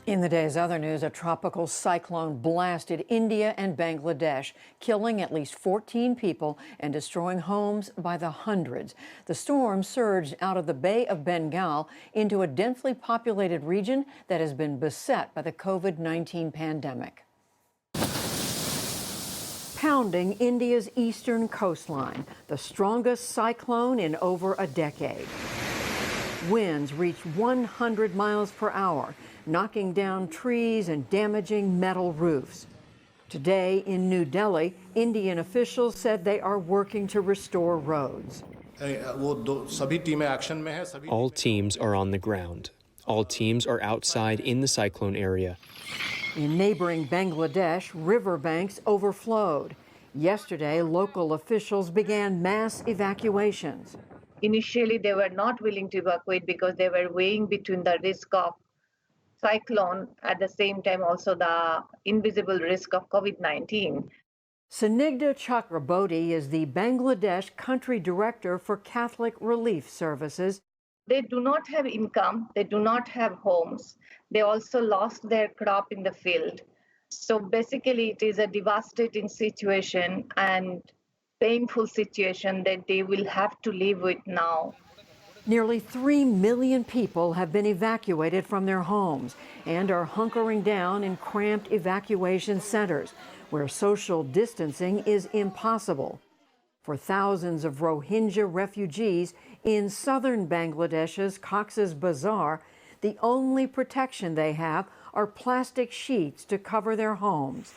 In the day's other news, a tropical cyclone blasted India and Bangladesh, killing at least 14 people and destroying homes by the hundreds. The storm surged out of the Bay of Bengal into a densely populated region that has been beset by the COVID-19 pandemic. Pounding India's eastern coastline, the strongest cyclone in over a decade. Winds reached 100 miles per hour, knocking down trees and damaging metal roofs. Today in New Delhi, Indian officials said they are working to restore roads. All teams are on the ground. All teams are outside in the cyclone area. In neighboring Bangladesh, riverbanks overflowed. Yesterday, local officials began mass evacuations. Initially, they were not willing to evacuate because they were weighing between the risk of cyclone, at the same time also the invisible risk of COVID-19. Sanigdha Chakraborty is the Bangladesh country director for Catholic Relief Services. They do not have income, they do not have homes. They also lost their crop in the field. So basically it is a devastating situation and painful situation that they will have to live with now. Nearly 3 million people have been evacuated from their homes and are hunkering down in cramped evacuation centers where social distancing is impossible. For thousands of Rohingya refugees in southern Bangladesh's Cox's Bazar, the only protection they have are plastic sheets to cover their homes.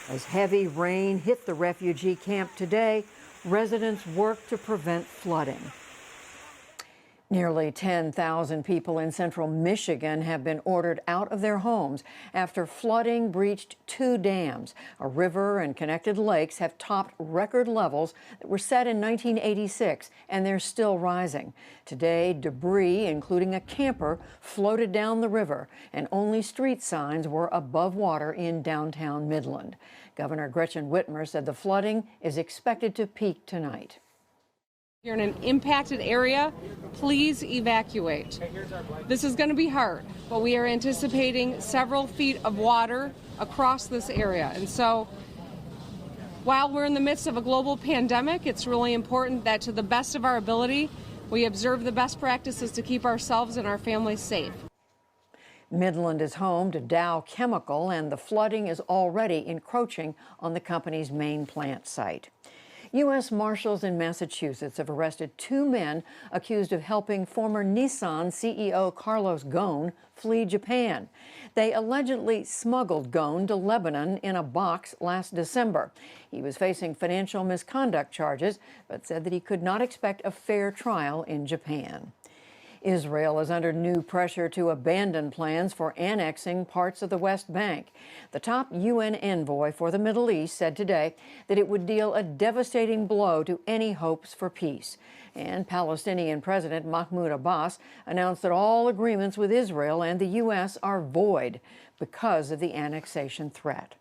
As heavy rain hit the refugee camp today, residents work to prevent flooding. Nearly 10,000 people in central Michigan have been ordered out of their homes after flooding breached 2 dams. A river and connected lakes have topped record levels that were set in 1986, and they're still rising. Today, debris, including a camper, floated down the river, and only street signs were above water in downtown Midland. Governor Gretchen Whitmer said the flooding is expected to peak tonight. If you're in an impacted area, please evacuate. This is going to be hard, but we are anticipating several feet of water across this area. And so while we're in the midst of a global pandemic, it's really important that to the best of our ability, we observe the best practices to keep ourselves and our families safe. Midland is home to Dow Chemical, and the flooding is already encroaching on the company's main plant site. U.S. Marshals in Massachusetts have arrested 2 men accused of helping former Nissan CEO Carlos Ghosn flee Japan. They allegedly smuggled Ghosn to Lebanon in a box last December. He was facing financial misconduct charges, but said that he could not expect a fair trial in Japan. Israel is under new pressure to abandon plans for annexing parts of the West Bank. The top UN envoy for the Middle East said today that it would deal a devastating blow to any hopes for peace. And Palestinian President Mahmoud Abbas announced that all agreements with Israel and the U.S. are void because of the annexation threat.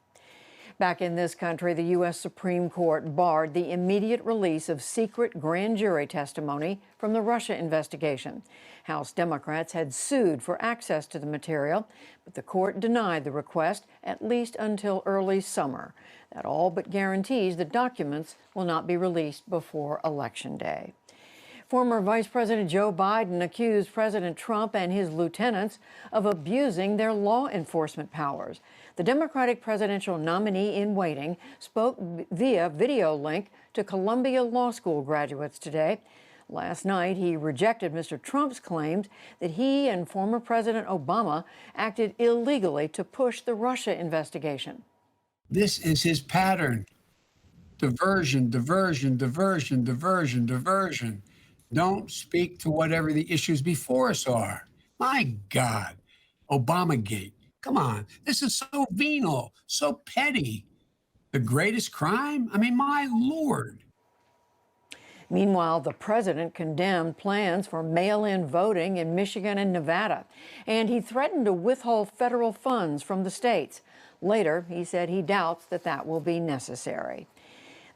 Back in this country, the U.S. Supreme Court barred the immediate release of secret grand jury testimony from the Russia investigation. House Democrats had sued for access to the material, but the court denied the request at least until early summer. That all but guarantees the documents will not be released before Election Day. Former Vice President Joe Biden accused President Trump and his lieutenants of abusing their law enforcement powers. The Democratic presidential nominee in waiting spoke via video link to Columbia Law School graduates today. Last night, he rejected Mr. Trump's claims that he and former President Obama acted illegally to push the Russia investigation. This is his pattern. Diversion, diversion, diversion, diversion, diversion. Don't speak to whatever the issues before us are. My God, Obamagate. Come on, this is so venal, so petty. The greatest crime? I mean, my Lord. Meanwhile, the president condemned plans for mail-in voting in Michigan and Nevada, and he threatened to withhold federal funds from the states. Later, he said he doubts that that will be necessary.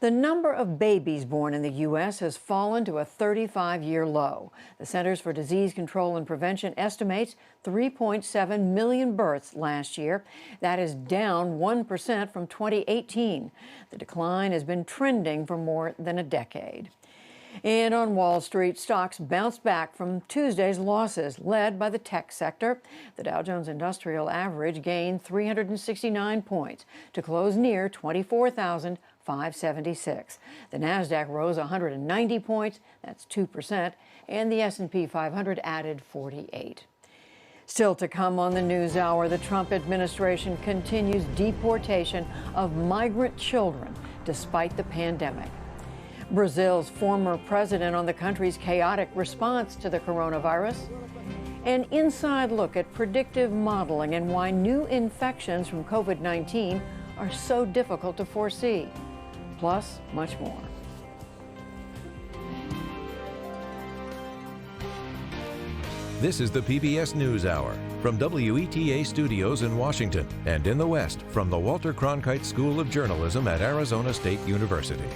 The number of babies born in the U.S. has fallen to a 35-year low. The Centers for Disease Control and Prevention estimates 3.7 million births last year. That is down 1% from 2018. The decline has been trending for more than a decade. And on Wall Street, stocks bounced back from Tuesday's losses, led by the tech sector. The Dow Jones Industrial Average gained 369 points to close near 24,576. The Nasdaq rose 190 points, that's 2%, and the S&P 500 added 48. Still to come on the NewsHour, the Trump administration continues deportation of migrant children despite the pandemic. Brazil's former president on the country's chaotic response to the coronavirus. An inside look at predictive modeling and why new infections from COVID-19 are so difficult to foresee. Plus, much more. This is the PBS NewsHour from WETA Studios in Washington and in the West from the Walter Cronkite School of Journalism at Arizona State University.